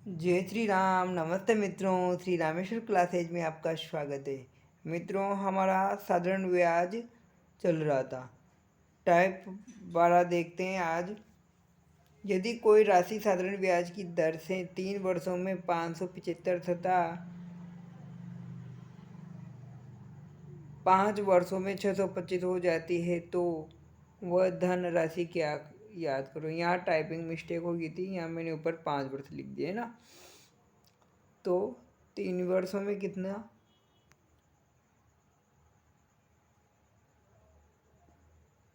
जय श्री राम। नमस्ते मित्रों, श्री रामेश्वर क्लासेज में आपका स्वागत है। मित्रों, हमारा साधारण ब्याज चल रहा था। टाइप 12 देखते हैं आज। यदि कोई राशि साधारण ब्याज की दर से 3 वर्षों में 575 तथा 5 वर्षों में 625 हो जाती है तो वह धन राशि क्या? याद करो। यहाँ टाइपिंग मिस्टेक हो गई थी, यहाँ मैंने ऊपर 5 वर्ष लिख दिए ना। तो 3 वर्षों में कितना?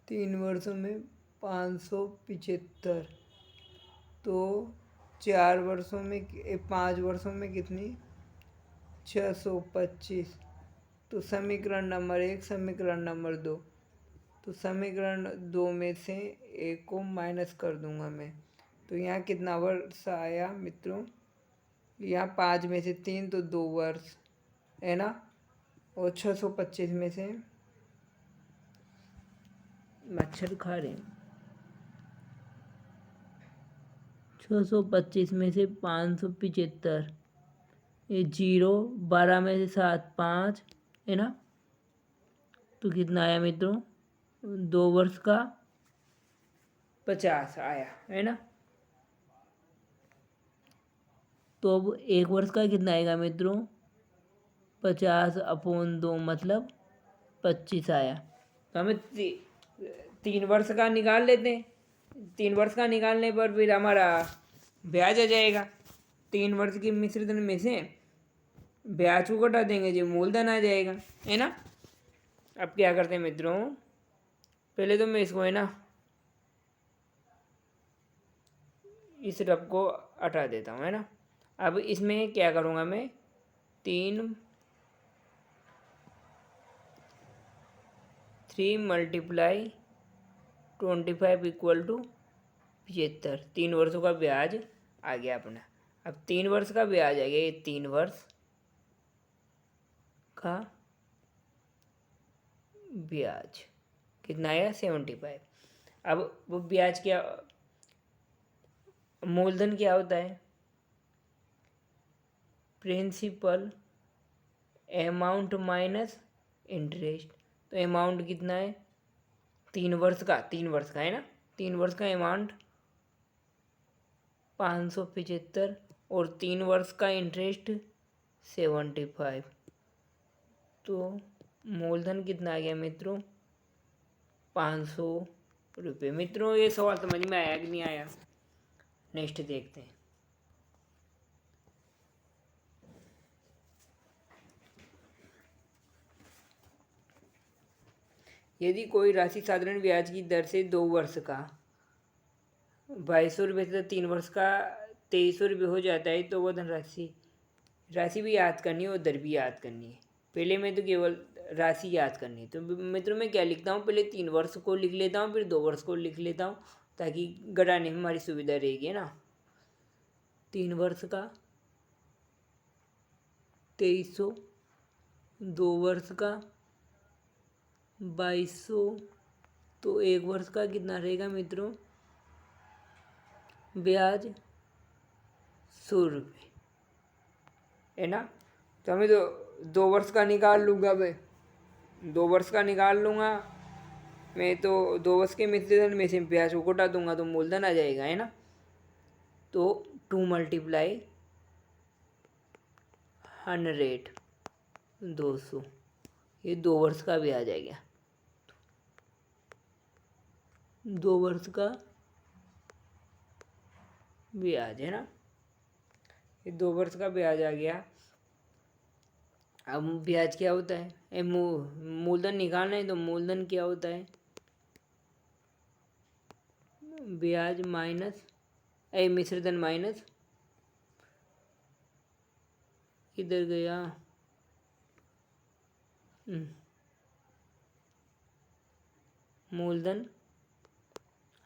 3 वर्षों में 575। तो 4 वर्षों में 5 वर्षों में कितनी? 625। तो समीकरण नंबर 1, समीकरण नंबर 2। तो समीकरण 2 में से एक को माइनस कर दूंगा मैं। तो यहाँ कितना वर्ष आया मित्रों? यहाँ 5 में से 3 तो 2 वर्ष है ना। और 625 में से मच्छर खा रहे हैं। 625 में से 575, ये 0, 12 में से 7, 5 है ना। तो कितना आया मित्रों? 2 वर्ष का 50 आया है ना। तो अब 1 वर्ष का कितना आएगा मित्रों? 50/2 मतलब 25 आया। तो हमें 3 वर्ष का निकाल लेते हैं। 3 वर्ष का निकालने पर फिर हमारा ब्याज आ जाएगा। 3 वर्ष की मिश्रधन में से ब्याज को घटा देंगे, जो मूलधन आ जाएगा है ना। अब क्या करते हैं मित्रों? पहले तो मैं इसको है ना इस रब को हटा देता हूँ है ना। अब इसमें क्या करूँगा मैं? 3 मल्टीप्लाई 25 इक्वल टू 75। 3 वर्षों का ब्याज आ गया अपना। अब 3 वर्ष का ब्याज आ गया। ये 3 वर्ष का ब्याज कितना आया? 75। अब वो ब्याज क्या, मूलधन क्या होता है? Principal amount minus interest. तो अमाउंट कितना है? 3 वर्ष का, 3 वर्ष का है ना। 3 वर्ष का अमाउंट 575 और 3 वर्ष का इंटरेस्ट 75। तो मूलधन कितना आ गया मित्रों? 500 रुपये। मित्रों, ये सवाल समझ में आया कि नहीं आया? नेक्स्ट देखते हैं। यदि कोई राशि साधारण ब्याज की दर से 2 वर्ष का 2200 रुपये तथा 3 वर्ष का 2300 रुपये हो जाता है तो वह धनराशि राशि भी याद करनी है और दर भी याद करनी है। पहले मैं तो केवल राशि याद करनी है। तो मित्रों मैं क्या लिखता हूँ? पहले 3 वर्ष को लिख लेता हूँ, फिर 2 वर्ष को लिख लेता हूँ, ताकि घटाने में हमारी सुविधा रहेगी ना। 3 वर्ष का 2300, 2 वर्ष का 2200, तो 1 वर्ष का कितना रहेगा मित्रों? ब्याज 100 रुपये है ना। तो हमें तो 2 वर्ष का निकाल लूँगा मैं। 2 वर्ष का निकाल लूँगा मैं, तो 2 वर्ष के मिश्रधन में से ब्याज को घटा दूंगा तो मूलधन आ जाएगा है ना। तो 2 मल्टीप्लाई 100, 200, ये 2 वर्ष का ब्याज आ गया। 2 वर्ष का ब्याज है ना। ये 2 वर्ष का ब्याज आ गया। अब ब्याज क्या होता है? मूलधन निकालना है तो मूलधन क्या होता है? ब्याज माइनस मिश्रधन माइनस, किधर गया? मूलधन।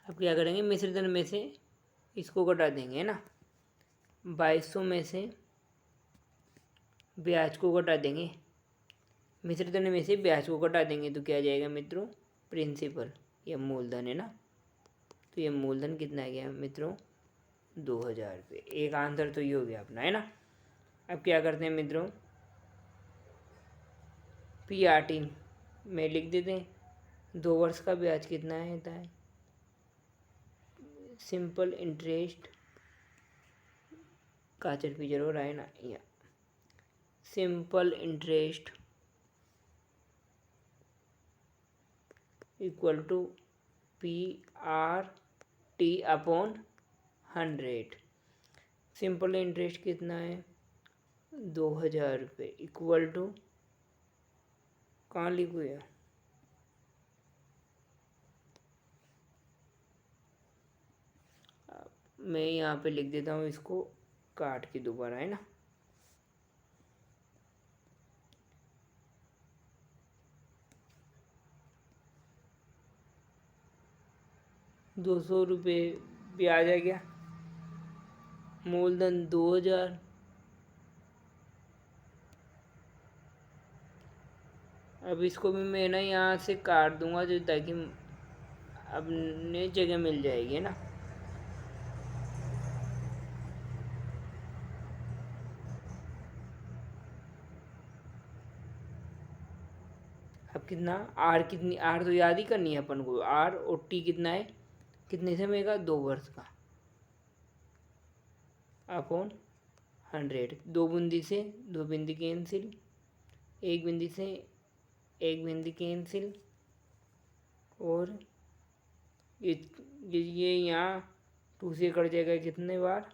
अब क्या करेंगे? मिश्रधन में से इसको घटा देंगे है ना। 2200 में से ब्याज को घटा देंगे, मिश्रधन में से ब्याज को घटा देंगे तो क्या आ जाएगा मित्रों? प्रिंसिपल या मूलधन है ना। तो ये मूलधन कितना आ गया मित्रों? 2,000 रुपये। एक आंसर तो ये हो गया अपना, है ना। अब क्या करते हैं मित्रों, PRT में लिख देते हैं 2 वर्ष का ब्याज कितना है, होता है सिंपल इंटरेस्ट, काचर पिचर हो रहा है ना, या simple interest equal to PRT upon 100। Simple interest कितना है, 2,000 रुपये इक्वल टू, कहाँ लिखूँ यार, मैं यहाँ पे लिख देता हूँ इसको काट के दोबारा, है ना। ₹200 ब्याज आ गया, मूलधन 2,000, अब इसको भी मैं ना यहाँ से काट दूंगा जो, ताकि अपने जगह मिल जाएगी, है ना। अब कितना आर, कितनी आर तो याद ही करनी है अपन को, आर और टी कितना है, कितने समय का, 2 वर्ष का, अपॉन 100। 2 बूंदी से 2 बिंदी कैंसिल, 1 बिंदी से 1 बिंदी कैंसिल, और ये यहाँ 2 से कट जाएगा कितने बार,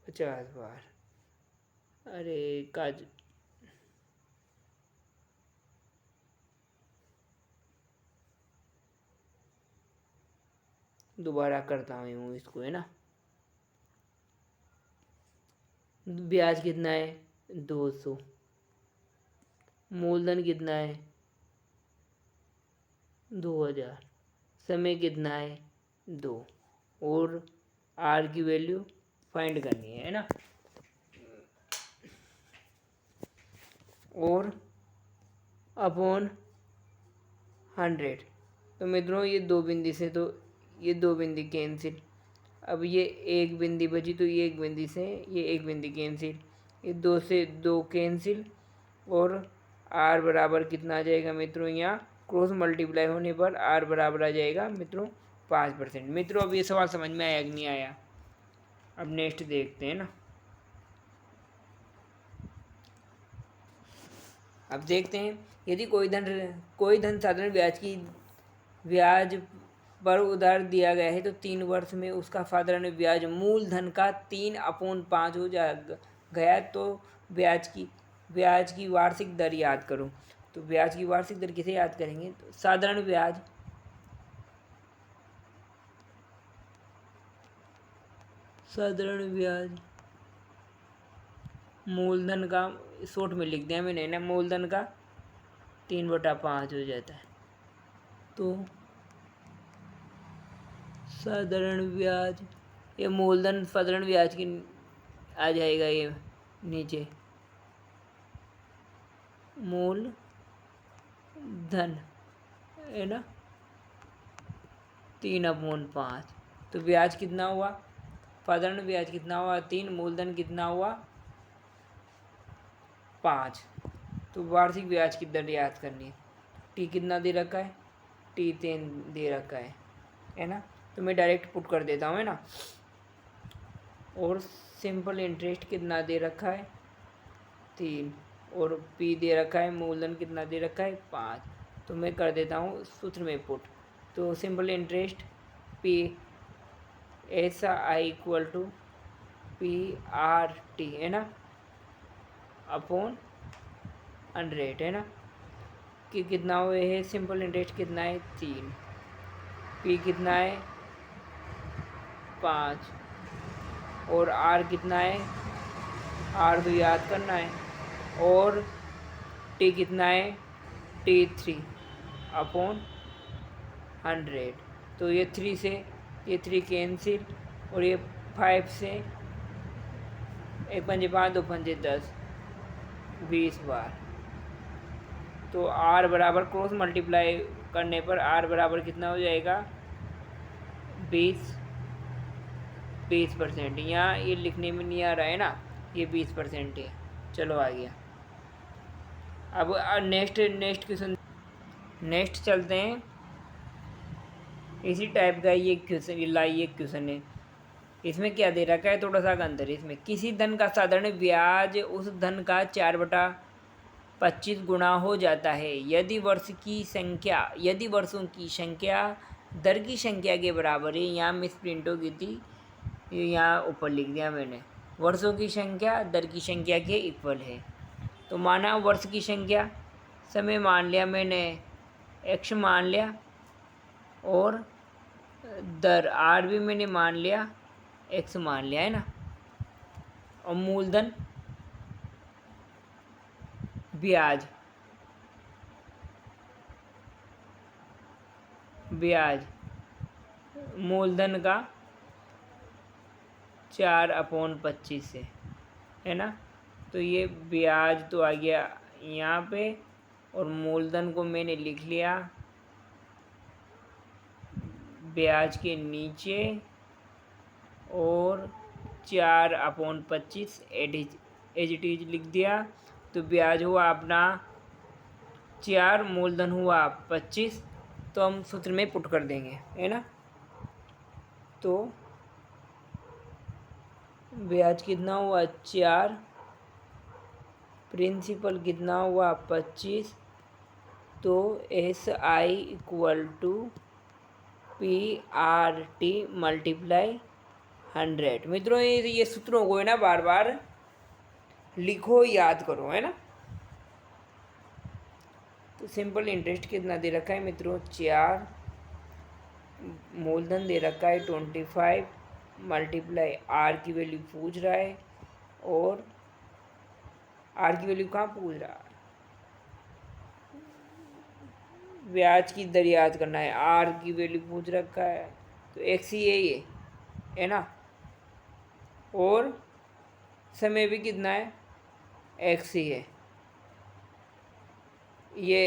50 बार। अरे काज, दोबारा करता हूँ इसको, है ना। ब्याज कितना है, 200, मूलधन कितना है, 2,000, समय कितना है, 2, और आर की वैल्यू फाइंड करनी है ना। और अपॉन 100। तो मित्रों ये 2 बिंदी से, तो ये 2 बिंदी कैंसिल, अब ये 1 बिंदी बची, तो ये 1 बिंदी से ये 1 बिंदी कैंसिल, ये 2 से 2 कैंसिल, और आर बराबर कितना आ जाएगा मित्रों, यहाँ क्रॉस मल्टीप्लाई होने पर आर बराबर आ जाएगा मित्रों 5%। मित्रों अब ये सवाल समझ में आया कि नहीं आया, अब नेक्स्ट देखते हैं ना। अब देखते हैं, यदि कोई धन साधारण ब्याज पर उधार दिया गया है, तो 3 वर्ष में उसका साधारण ब्याज मूलधन का 3/5 हो गया, तो ब्याज की वार्षिक दर याद करो। तो ब्याज की वार्षिक दर किसे याद करेंगे, तो साधारण ब्याज मूलधन का, शॉर्ट में लिख दिया मैंने ना, मूलधन का 3/5 हो जाता है, तो साधारण ब्याज, ये मूलधन साधारण ब्याज की आ जाएगा, ये नीचे मूलधन, है ना, 3/5। तो ब्याज कितना हुआ, साधारण ब्याज कितना हुआ 3, मूलधन कितना हुआ 5। तो वार्षिक ब्याज की दर याद करनी है, टी कितना दे रखा है, टी 3 दे रखा है ना। तो मैं डायरेक्ट पुट कर देता हूँ, है ना। और सिंपल इंटरेस्ट कितना दे रखा है, 3, और पी दे रखा है, मूलधन कितना दे रखा है 5। तो मैं कर देता हूँ सूत्र में पुट। तो simple interest P SI equal to PRT, है ना, अपॉन 100, है ना, कि कितना हुए है, सिंपल इंटरेस्ट कितना है 3, पी कितना है 5, और आर कितना है, आर तो याद करना है, और टी कितना है, T3 अपॉन 100। तो ये 3 से ये 3 कैंसिल, और ये 5 से 1 पंजे 5, 2 पंजे 10, 20 बार। तो आर बराबर क्रॉस मल्टीप्लाई करने पर आर बराबर कितना हो जाएगा, 20%। यहाँ ये लिखने में नहीं आ रहा है ना, ये 20% है। चलो आ गया। अब नेक्स्ट क्वेश्चन, नेक्स्ट चलते हैं। इसी टाइप का ये क्वेश्चन है। इसमें क्या दे रखा है, थोड़ा सा अंतर है इसमें। किसी धन का साधारण ब्याज उस धन का 4/25 गुना हो जाता है यदि वर्षों की संख्या दर की संख्या के बराबर है। यहाँ मिस प्रिंट हो गई थी, यहाँ ऊपर लिख दिया मैंने। वर्षों की संख्या दर की संख्या के इक्वल है। तो माना वर्ष की संख्या, समय मान लिया मैंने x मान लिया, और दर r भी मैंने मान लिया, x मान लिया है ना। और मूलधन ब्याज मूलधन का 4/25 है ना। तो ये ब्याज तो आ गया यहाँ पे, और मूलधन को मैंने लिख लिया ब्याज के नीचे, और 4/25 एज इट इज लिख दिया। तो ब्याज हुआ अपना 4, मूलधन हुआ 25। तो हम सूत्र में पुट कर देंगे, है ना। तो ब्याज कितना हुआ 4, प्रिंसिपल कितना हुआ 25। तो SI = PRT × 100। मित्रों ये सूत्रों को है ना बार बार लिखो, याद करो, है ना। तो सिंपल इंटरेस्ट कितना दे रखा है मित्रों 4, मूलधन दे रखा है 25 × R की वैल्यू पूछ रहा है, और R की वैल्यू कहाँ पूछ रहा है, ब्याज की दर याद करना है, R की वैल्यू पूछ रखा है। तो x ही है ये, है ना। और समय भी कितना है, x ही है। ये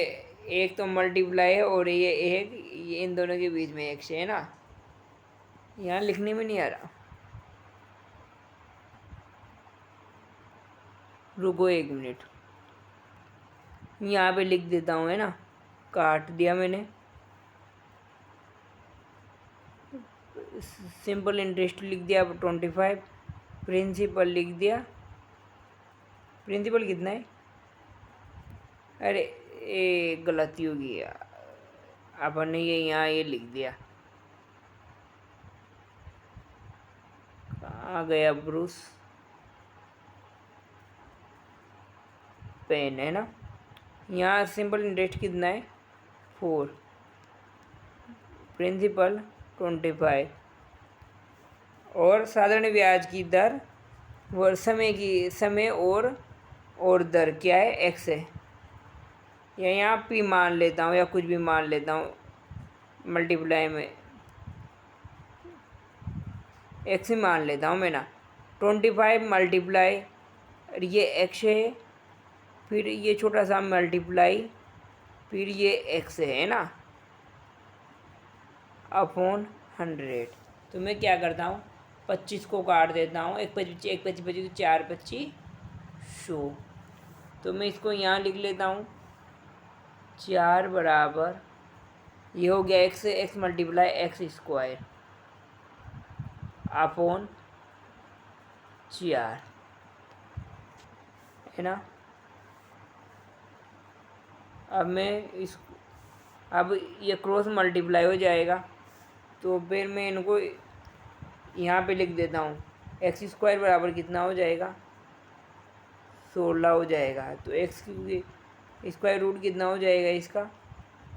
एक तो मल्टीप्लाई है, और ये एक, ये इन दोनों के बीच में x है ना। यहाँ लिखने में नहीं आ रहा, रुको 1 मिनट, यहाँ पे लिख देता हूँ, है ना। काट दिया मैंने। सिंपल इंटरेस्ट लिख दिया 25, प्रिंसिपल लिख दिया। प्रिंसिपल कितना है, अरे ये गलती होगी, अपन ने ये यहाँ ये लिख दिया। कहाँ गया ब्रूस पेन, है ना। यहाँ सिंपल इंटरेस्ट कितना है 4, प्रिंसिपल 25, और साधारण ब्याज की दर और समय और दर क्या है x है। या यहाँ p मान लेता हूँ, या कुछ भी मान लेता हूँ, मल्टीप्लाई में x ही मान लेता हूँ मैं ना। 25 मल्टीप्लाई, ये x है, फिर ये छोटा सा मल्टीप्लाई, फिर ये x है ना, अपॉन 100। तो मैं क्या करता हूँ 25 को काट देता हूँ, 1 25 4 25 100। तो मैं इसको यहाँ लिख लेता हूँ 4 बराबर, ये हो गया x × x² अपॉन 4, है ना। अब ये क्रॉस मल्टीप्लाई हो जाएगा, तो फिर मैं इनको यहाँ पे लिख देता हूँ। x² बराबर कितना हो जाएगा 16 हो जाएगा। तो x की स्क्वायर रूट कितना हो जाएगा इसका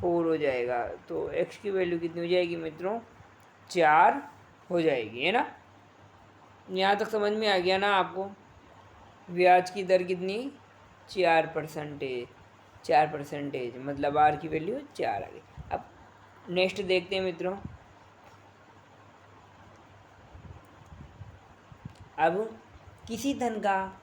4 हो जाएगा। तो x की वैल्यू कितनी हो जाएगी मित्रों 4 हो जाएगी, है ना। यहाँ तक समझ में आ गया ना आपको। ब्याज की दर कितनी 4%, मतलब r की वैल्यू 4 आ गई। अब नेक्स्ट देखते हैं मित्रों। अब किसी धन का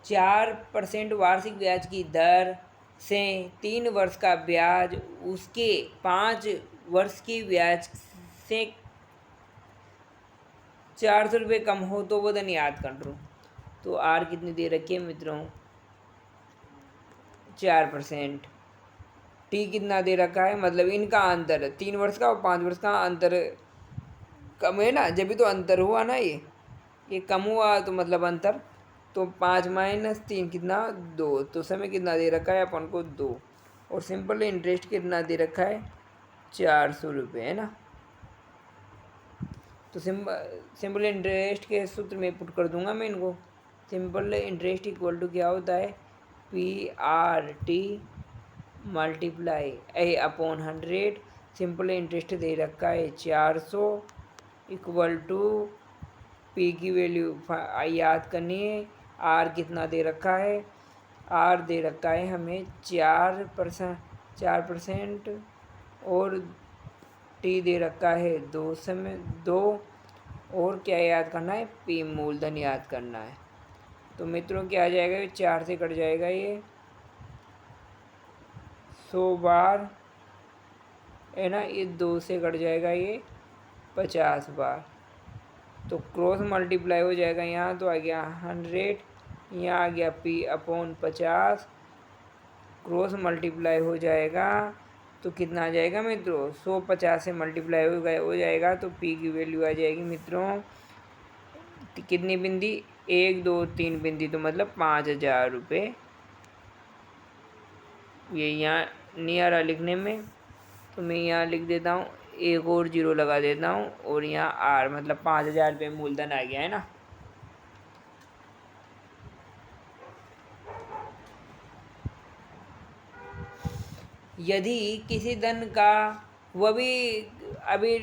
4% वार्षिक ब्याज की दर से 3 वर्ष का ब्याज उसके 5 वर्ष की ब्याज से 400 रुपये कम हो तो वजन याद कर लो। तो आर कितनी दे रखी है मित्रों, 4%। टी कितना दे रखा है, मतलब इनका अंतर 3 वर्ष का और 5 वर्ष का अंतर कम है ना, जब भी तो अंतर हुआ ना, ये कम हुआ तो मतलब अंतर। तो 5 माइनस 3 कितना, 2। तो समय कितना दे रखा है अपन को, 2। और सिंपल इंटरेस्ट कितना दे रखा है, 400 रुपये, है ना। तो सिंपल इंटरेस्ट के सूत्र में पुट कर दूंगा मैं इनको। सिंपल इंटरेस्ट इक्वल टू क्या होता है, PRT multiply A upon 100। Simple interest दे रखा है 400 इक्वल टू P की वैल्यू याद करनी है। R कितना दे रखा है, R दे रखा है हमें 4%, और T दे रखा है 2। और क्या याद करना है, P मूलधन याद करना है। तो मित्रों क्या आ जाएगा, ये 4 से कट जाएगा, ये 100 बार, है ना। ये 2 से कट जाएगा, ये 50 बार। तो क्रॉस मल्टीप्लाई हो जाएगा यहाँ, तो आ गया 100, यहाँ आ गया P अपॉन 50। क्रॉस मल्टीप्लाई हो जाएगा तो कितना आ जाएगा मित्रों, 100 50 से मल्टीप्लाई हो जाएगा तो P की वैल्यू आ जाएगी मित्रों कितनी बिंदी, 1 2 3 बिंदी, तो मतलब 5000 रुपये। ये यहाँ नहीं आ रहा लिखने में, तो मैं यहाँ लिख देता हूँ, एक और 0 लगा देता हूँ, और यहाँ R मतलब 5000 रुपये मूलधन आ गया, है ना। यदि किसी धन का, वह भी अभी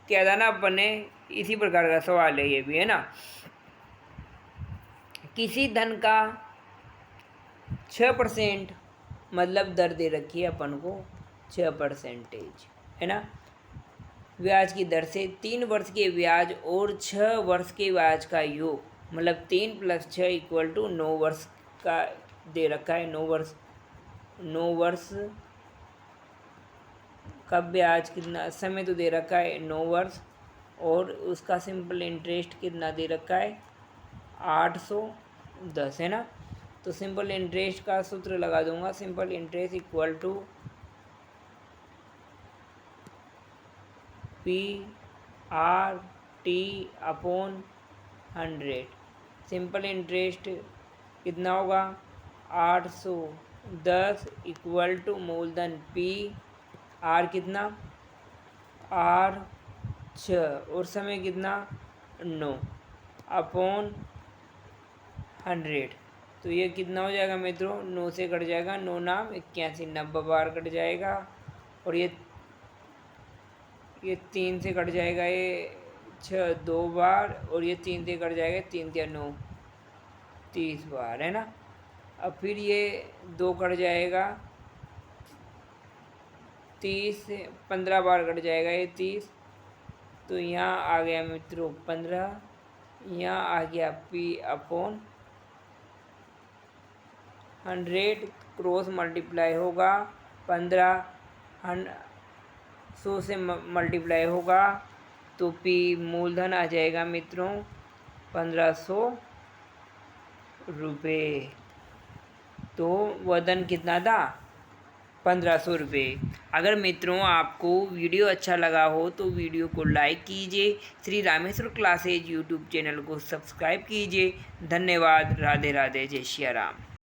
क्या था ना अपन ने, इसी प्रकार का सवाल है ये भी, है ना। किसी धन का 6% मतलब दर दे रखी है अपन को 6%, है ना, ब्याज की दर से 3 वर्ष के ब्याज और 6 वर्ष के ब्याज का योग, मतलब 3 + 6 = 9 वर्ष का दे रखा है। 9 वर्ष का ब्याज कितना, समय तो दे रखा है 9 वर्ष, और उसका सिंपल इंटरेस्ट कितना दे रखा है 810, है ना। तो सिंपल इंटरेस्ट का सूत्र लगा दूंगा, simple interest equal to PRT upon 100। Simple interest कितना होगा 810 इक्वल टू मूलधन P, R कितना, R 6, और समय कितना 9 अपॉन 100। तो ये कितना हो जाएगा मित्रों, 9 से कट जाएगा, 9 नाम 81, 90 बार कट जाएगा, और ये 3 से कट जाएगा, ये 6 2 बार, और ये 3 से कट जाएगा, 3 × 9 30 बार, है ना। अब फिर ये 2 कट जाएगा, 30 से 15 बार कट जाएगा, ये 30। तो यहाँ आ गया मित्रों 15, यहाँ आ गया P अपॉन 100, क्रॉस मल्टीप्लाई होगा 15 100 से मल्टीप्लाई होगा, तो P मूलधन आ जाएगा मित्रों 1500 रुपये। तो वजन कितना था 1500 रुपये। अगर मित्रों आपको वीडियो अच्छा लगा हो तो वीडियो को लाइक कीजिए, Shri Rameshwar classes YouTube channel को सब्सक्राइब कीजिए। धन्यवाद। राधे राधे, जय श्री राम।